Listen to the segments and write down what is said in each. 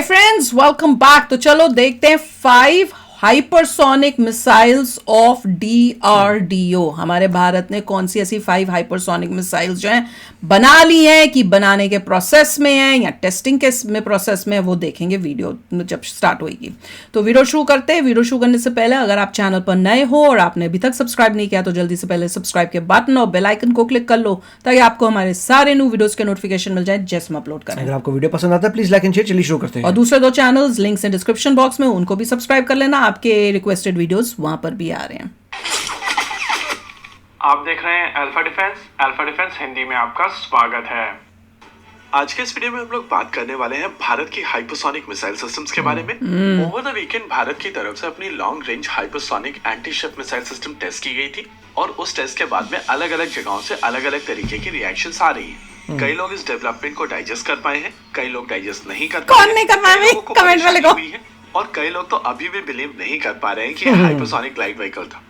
Friends, welcome back. तो चलो देखते हैं 5 हाइपरसोनिक मिसाइल्स ऑफ डीआरडीओ। हमारे भारत ने कौन सी ऐसी 5 हाइपरसोनिक मिसाइल्स जो हैं बना ली हैं कि बनाने के प्रोसेस में है या टेस्टिंग के में प्रोसेस में है, वो देखेंगे वीडियो जब स्टार्ट होगी। तो वीडियो शुरू करते हैं। वीडियो शुरू करने से पहले अगर आप चैनल पर नए हो और आपने अभी तक सब्सक्राइब नहीं किया तो जल्दी से पहले सब्सक्राइब के बटन और बेल आइकन को क्लिक कर लो ताकि आपको हमारे सारे न्यू वीडियोस के नोटिफिकेशन मिल जाए जैसे हम अपलोड करें। अगर आपको वीडियो पसंद आता है प्लीज लाइक एंड शेयर। चलिए शुरू करते हैं। और दूसरे 2 चैनल्स लिंक्स हैं डिस्क्रिप्शन बॉक्स में, उनको भी सब्सक्राइब कर लेना। आपके रिक्वेस्टेड वीडियोस वहां पर भी आ रहे हैं। आप देख रहे हैं alpha defence. Alpha defence Hindi में आपका स्वागत है। आज के इस वीडियो में हम लोग बात करने वाले हैं भारत की हाइपरसोनिक मिसाइल सिस्टम्स के बारे में। ओवर द वीकेंड भारत की तरफ से अपनी long range hypersonic anti ship missile system test की गई थी और उस टेस्ट के बाद में अलग अलग जगहों से अलग अलग तरीके की रिएक्शंस आ रही हैं। कई लोग इस डेवलपमेंट को डाइजेस्ट कर पाए हैं, कई लोग डाइजेस्ट नहीं कर पाए। कौन नहीं कर पाए? कमेंट वाले को। और कई लोग तो अभी भी बिलीव नहीं कर पा रहे हैं कि हाइपरसोनिक ग्लाइड व्हीकल था।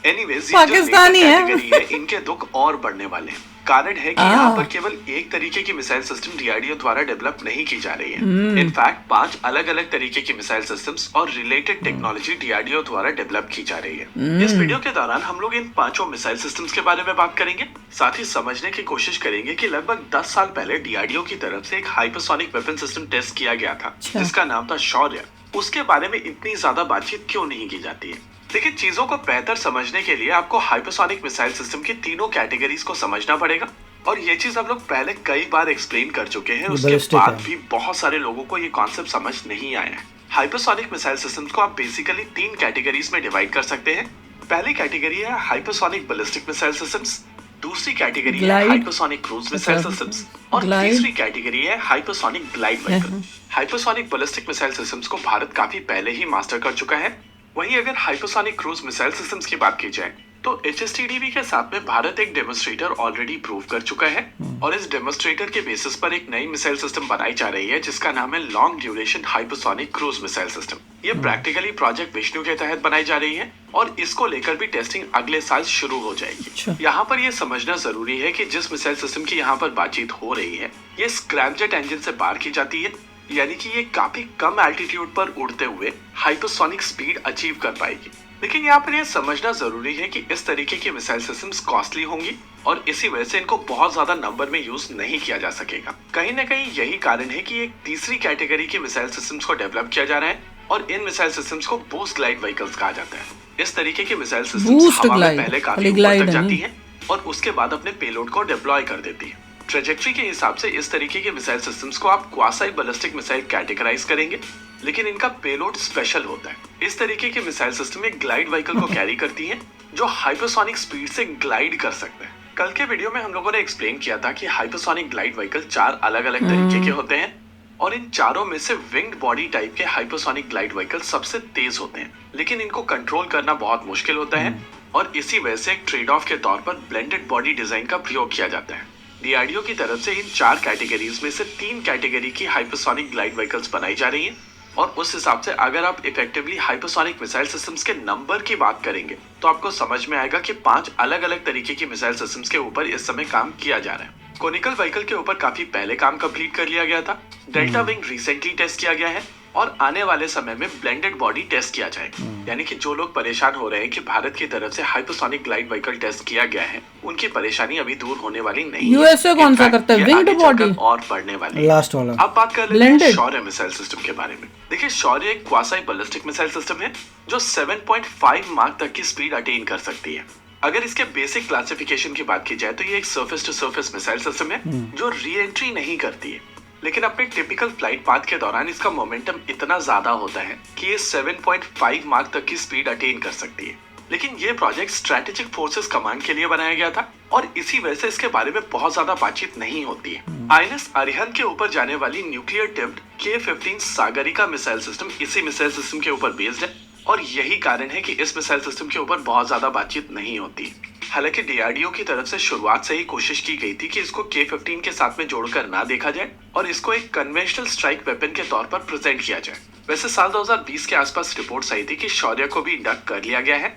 एनीवेज, पाकिस्तानी है इनके दुख और बढ़ने वाले हैं। कारण है कि यहाँ पर केवल एक तरीके की मिसाइल सिस्टम डीआरडीओ द्वारा डेवलप नहीं की जा रही है। इनफैक्ट 5 अलग अलग तरीके की मिसाइल सिस्टम्स और रिलेटेड टेक्नोलॉजी डीआरडीओ द्वारा डेवलप की जा रही है। इस वीडियो के दौरान हम लोग इन 5 मिसाइल सिस्टम्स के बारे में बात करेंगे। साथ ही समझने की कोशिश करेंगे कि लगभग 10 साल पहले डीआरडीओ की तरफ से एक हाइपरसोनिक वेपन सिस्टम टेस्ट किया गया था जिसका नाम था शौर्य। उसके बारे में इतनी ज्यादा बातचीत क्यों नहीं की जाती है? देखिए, चीजों को बेहतर समझने के लिए आपको हाइपरसोनिक मिसाइल सिस्टम की तीनों कैटेगरीज को समझना पड़ेगा और ये चीज हम लोग पहले कई बार एक्सप्लेन कर चुके हैं। उसके बाद भी बहुत सारे लोगों को ये कॉन्सेप्ट समझ नहीं आया है। हाइपरसोनिक मिसाइल सिस्टम्स को आप बेसिकली 3 कैटेगरीज में डिवाइड कर सकते हैं। पहली कैटेगरी है हाइपरसोनिक बैलिस्टिक मिसाइल सिस्टम्स, दूसरी कैटेगरी है हाइपरसोनिक क्रूज मिसाइल सिस्टम्स और तीसरी कैटेगरी है hypersonic glide vehicle. Hypersonic ballistic missile systems को भारत काफी पहले ही मास्टर कर चुका है। वहीं अगर हाइपरसोनिक क्रूज मिसाइल सिस्टम्स की बात की जाए तो HSTDV के साथ में भारत एक डेमोन्स्ट्रेटर ऑलरेडी प्रूव कर चुका है और इस डेमोन्स्ट्रेटर के बेसिस पर एक नई मिसाइल सिस्टम बनाई जा रही है जिसका नाम है long duration hypersonic cruise missile system. ये प्रैक्टिकली प्रोजेक्ट विष्णु के तहत बनाई जा रही है और इसको लेकर भी टेस्टिंग अगले साल शुरू हो जाएगी। यहाँ पर यह समझना जरूरी है कि जिस मिसाइल सिस्टम की यहाँ पर बातचीत हो रही है ये स्क्रैमजेट इंजन से पार की जाती है, यानी कि ये काफी कम एल्टीट्यूड पर उड़ते हुए हाइपरसोनिक स्पीड अचीव कर पाएगी। लेकिन यहाँ पर यह समझना जरूरी है कि इस तरीके की मिसाइल सिस्टम्स कॉस्टली होंगी और इसी वजह से इनको बहुत ज्यादा नंबर में यूज नहीं किया जा सकेगा। कहीं न कहीं यही कारण है कि एक तीसरी कैटेगरी की मिसाइल सिस्टम्स को डेवलप किया जा रहा है और इन मिसाइल सिस्टम्स को बूस्ट ग्लाइड व्हीकल्स कहा जाता है। इस तरीके की मिसाइल सिस्टम्स हवा में पहले काफी ऊपर तक जाती है और उसके बाद अपने पेलोड को डिप्लॉय कर देती है। ट्रेजेक्ट्री के हिसाब से इस तरीके के मिसाइल सिस्टम्स को आप क्वासी बैलिस्टिक मिसाइल कैटेगराइज करेंगे, लेकिन इनका पेलोड स्पेशल होता है। इस तरीके के मिसाइल सिस्टम एक ग्लाइड व्हीकल को कैरी करती हैं जो हाइपरसोनिक स्पीड से ग्लाइड कर सकते हैं। कल के वीडियो में हम लोगों ने एक्सप्लेन किया था कि हाइपरसोनिक ग्लाइड व्हीकल 4 अलग अलग तरीके के होते हैं और इन चारों में से विंग्ड बॉडी टाइप के हाइपरसोनिक ग्लाइड व्हीकल सबसे तेज होते हैं, लेकिन इनको कंट्रोल करना बहुत मुश्किल होता है और इसी वजह से एक ट्रेड ऑफ के तौर पर ब्लेंडेड बॉडी डिजाइन का प्रयोग किया जाता है। डीआरडीओ की तरफ से इन 4 कैटेगरीज में से 3 कैटेगरी की हाइपरसोनिक ग्लाइड व्हीकल्स बनाई जा रही हैं और उस हिसाब से अगर आप इफेक्टिवली हाइपरसोनिक मिसाइल सिस्टम्स के नंबर की बात करेंगे तो आपको समझ में आएगा कि 5 अलग अलग तरीके की मिसाइल सिस्टम्स के ऊपर इस समय काम किया जा रहा है। कोनिकल व्हीकल के ऊपर काफी पहले काम कंप्लीट कर लिया गया था। डेल्टा विंग रिसेंटली टेस्ट किया गया है और आने वाले समय में ब्लेंडेड बॉडी टेस्ट किया जाएगा। यानी कि जो लोग परेशान हो रहे हैं कि भारत की तरफ से हाइपरसोनिक ग्लाइड व्हीकल टेस्ट किया गया है उनकी परेशानी अभी दूर होने वाली नहीं है। यूएसए कौन सा करता है? विंग्ड बॉडी और बढ़ने वाली लास्ट वाला। अब बात कर लेते हैं शौर्य मिसाइल सिस्टम के बारे में। देखिए, शौर्य एक क्वासी बैलिस्टिक मिसाइल सिस्टम है जो 7.5 माक तक की स्पीड अटेन कर सकती है। अगर इसके बेसिक क्लासिफिकेशन की बात की जाए तो ये एक surface to surface missile system है जो री एंट्री नहीं करती है, लेकिन अपने टिपिकल फ्लाइट पाथ के दौरान इसका मोमेंटम इतना ज्यादा होता है कि ये 7.5 माक तक की स्पीड अटेन कर सकती है। लेकिन ये प्रोजेक्ट स्ट्रेटेजिक फोर्सेस कमांड के लिए बनाया गया था और इसी वजह से इसके बारे में बहुत ज्यादा बातचीत नहीं होती है। INS अरिहंत के ऊपर जाने वाली nuclear tipped K-15 Sagarika missile system इसी मिसाइल सिस्टम के ऊपर बेस्ड है और यही कारण है कि इस मिसाइल सिस्टम के ऊपर बहुत ज्यादा बातचीत नहीं होती। हालांकि डीआरडीओ की तरफ से शुरुआत से ही कोशिश की गई थी कि इसको K-15 के साथ में जोड़कर ना देखा जाए और इसको एक कन्वेंशनल स्ट्राइक वेपन के तौर पर प्रेजेंट किया जाए। वैसे साल 2020 के आसपास रिपोर्ट्स आई थी कि शौर्य को भी इंडक्ट कर लिया गया है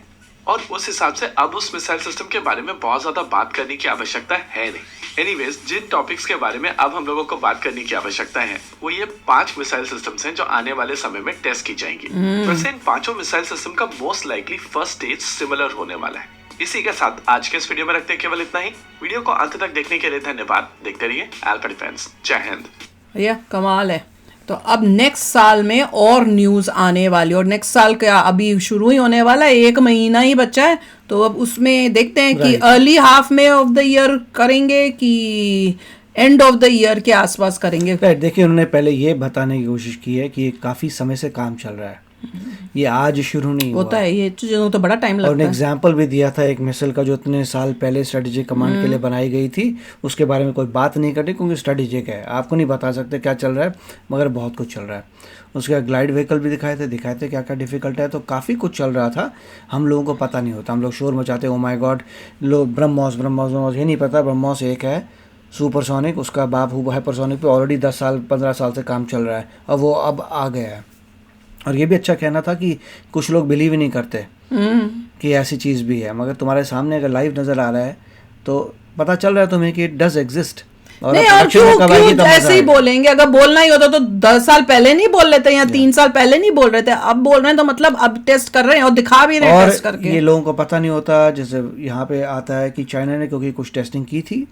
और उस हिसाब से अब उस मिसाइल सिस्टम के बारे में बहुत ज्यादा बात करने की आवश्यकता है नहीं। एनीवेज, जिन टॉपिक्स के बारे में अब हम लोगों को बात करने की आवश्यकता है वो ये 5 मिसाइल सिस्टम्स हैं जो आने वाले समय में टेस्ट की जाएंगी। वैसे इन 5 मिसाइल सिस्टम का most likely first stage similar होने वाला है। इसी के साथ आज के इस वीडियो में रखते हैं केवल इतना ही। वीडियो को अंत तक देखने के लिए धन्यवाद। देखते रहिए अल्फा डिफेंस। जय हिंद। भैया कमाल है। तो अब नेक्स्ट साल में और न्यूज़ आने वाली, और नेक्स्ट साल का अभी शुरू ही होने वाला है, 1 महीना ही बचा है। तो अब उसमें देखते हैं कि अर्ली हाफ में ऑफ द ईयर करेंगे कि एंड ऑफ द ईयर के आसपास करेंगे। देखिए, उन्होंने पहले ये बताने की कोशिश की है कि काफ़ी समय से काम चल रहा है, ये आज शुरू नहीं होता है, ये चीज़ों तो बड़ा टाइम लगता है। और एग्जाम्पल भी दिया था एक मिसाइल का जो इतने साल पहले स्ट्रेटेजिक कमांड के लिए बनाई गई थी, उसके बारे में कोई बात नहीं करते क्योंकि स्ट्रेटेजिक है, आपको नहीं बता सकते क्या चल रहा है, मगर बहुत कुछ चल रहा है। उसके ग्लाइड व्हीकल भी दिखाए थे क्या क्या डिफिकल्ट है, तो काफ़ी कुछ चल रहा था, हम लोगों को पता नहीं होता। हम लोग शोर मचाते, ओ माय गॉड, लोग ब्रह्मोस ये नहीं पता ब्रह्मोस एक है सुपरसोनिक, उसका बाप हाइपरसोनिक पे ऑलरेडी 10 साल 15 साल से काम चल रहा है और वो अब आ गया है। और ये भी अच्छा कहना था कि कुछ लोग बिलीव ही नहीं करते कि ऐसी चीज़ भी है, मगर तुम्हारे सामने अगर लाइव नज़र आ रहा है तो पता चल रहा है तुम्हें कि इट डज एग्जिस्ट। और नहीं, और क्यों ऐसे ही बोलेंगे? अगर बोलना ही होता तो 10 साल पहले नहीं बोल रहे थे या 3 साल पहले नहीं बोल रहे थे, अब बोल रहे हैं तो मतलब अब टेस्ट कर रहे हैं और दिखा भी रहे हैं टेस्ट करके। ये लोगों को पता नहीं होता, जैसे यहाँ पे आता है कि चाइना ने क्योंकि कुछ टेस्टिंग की थी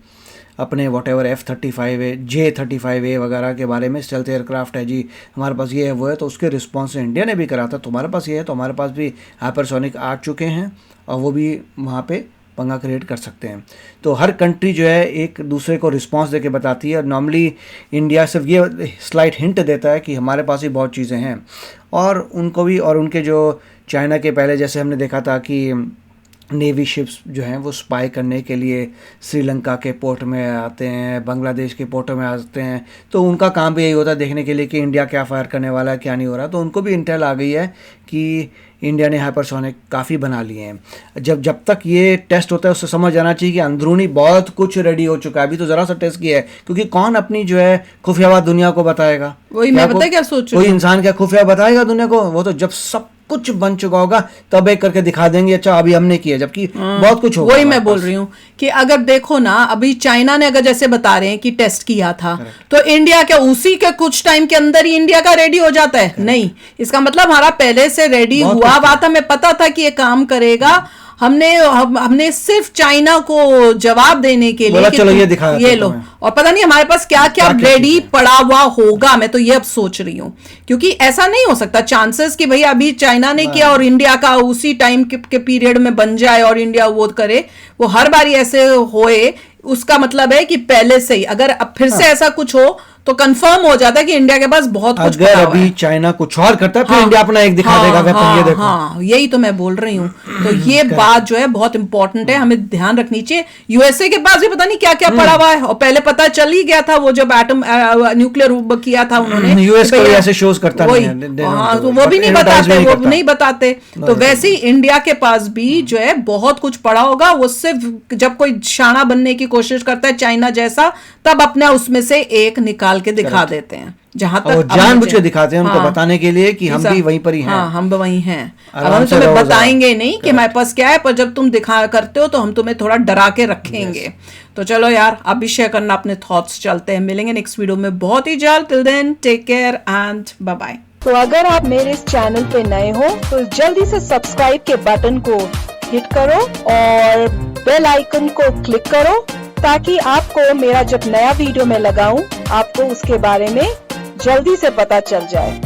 अपने वॉटेवर F-35A J-35A वगैरह के बारे में, स्टेल्थ एयरक्राफ्ट है जी हमारे पास, ये है वो है, तो उसके रिस्पॉन्स से इंडिया ने भी करा था तुम्हारे पास ये है, तो हमारे पास भी हाइपरसोनिक आ चुके हैं और वो भी वहाँ पे पंगा क्रिएट कर सकते हैं। तो हर कंट्री जो है एक दूसरे को रिस्पांस देके बताती है, और नॉर्मली इंडिया सिर्फ ये स्लाइट हिंट देता है कि हमारे पास ही बहुत चीज़ें हैं, और उनको भी, और उनके जो चाइना के पहले जैसे हमने देखा था कि नेवी शिप्स जो हैं वो स्पाई करने के लिए श्रीलंका के पोर्ट में आते हैं, बांग्लादेश के पोर्टों में आते हैं, तो उनका काम भी यही होता है देखने के लिए कि इंडिया क्या फायर करने वाला है क्या नहीं हो रहा। तो उनको भी इंटेल आ गई है कि इंडिया ने हाइपरसोनिक काफ़ी बना लिए हैं। जब तक ये टेस्ट होता है उससे समझ आना चाहिए कि अंदरूनी बहुत कुछ रेडी हो चुका है। अभी तो ज़रा सा टेस्ट किया है, क्योंकि कौन अपनी जो है खुफिया बात दुनिया को बताएगा? वही मैं पता क्या सोच रही हूँ, कोई इंसान क्या खुफिया बताएगा दुनिया को? वो तो जब सब कुछ बन चुका होगा तब एक करके दिखा देंगे, अच्छा अभी हमने किया, जबकि बहुत कुछ होगा। वही मैं बोल रही हूँ कि अगर देखो ना, अभी चाइना ने अगर जैसे बता रहे हैं कि टेस्ट किया था, तो इंडिया क्या उसी के कुछ टाइम के अंदर ही इंडिया का रेडी हो जाता है? नहीं, इसका मतलब हमारा पहले से रेडी हुआ बात, हमें पता था कि ये काम करेगा। हमने सिर्फ चाइना को जवाब देने के लिए चलो ये लो, और पता नहीं हमारे पास क्या क्या रेडी पड़ा हुआ होगा। मैं तो ये अब सोच रही हूँ, क्योंकि ऐसा नहीं हो सकता चांसेस कि भाई अभी चाइना ने किया और इंडिया का उसी टाइम के पीरियड में बन जाए और इंडिया वो करे, वो हर बारी ऐसे होए। उसका मतलब है कि पहले से ही अगर अब फिर से ऐसा कुछ हो तो कंफर्म हो जाता है कि इंडिया के पास बहुत कुछ अगर अभी चाइना कुछ और करता है फिर इंडिया अपना एक दिखा देगा वेपन, ये देखो। हाँ, यही तो मैं बोल रही हूँ। तो ये बात जो है बहुत इंपॉर्टेंट है, हमें ध्यान रखनी चाहिए। यूएसए के पास भी पता नहीं क्या क्या पड़ा हुआ है, और पहले पता चल ही गया था वो जब एटम न्यूक्लियर किया था उन्होंने। यूएस को ऐसे शोज करता है, हाँ, तो वो भी नहीं बताते, वो नहीं बताते। तो वैसे ही इंडिया के पास भी जो है बहुत कुछ पड़ा होगा। वो सिर्फ जब कोई शाना बनने की कोशिश करता है चाइना जैसा, तब अपना उसमें से एक निकाल के दिखा देते हैं, जहां तक जानबूझ के दिखाते हैं उनको बताने के लिए कि हम भी वहीं पर ही हैं। हाँ, हम भी वहीं हैं। अब हम तुम्हें बताएंगे नहीं कि हमारे पास क्या है, पर जब तुम दिखा करते हो तो हम तुम्हें थोड़ा डरा के रखेंगे। तो चलो यार, आप भी शेयर करना अपने थॉट्स। चलते हैं, मिलेंगे नेक्स्ट वीडियो में बहुत ही जल्द। Till then take care and bye bye. तो अगर आप मेरे इस चैनल पे नए हो तो जल्दी से सब्सक्राइब के बटन को हिट करो और बेल आइकन को क्लिक करो, ताकि आपको मेरा जब नया वीडियो मैं लगाऊं आपको उसके बारे में जल्दी से पता चल जाए।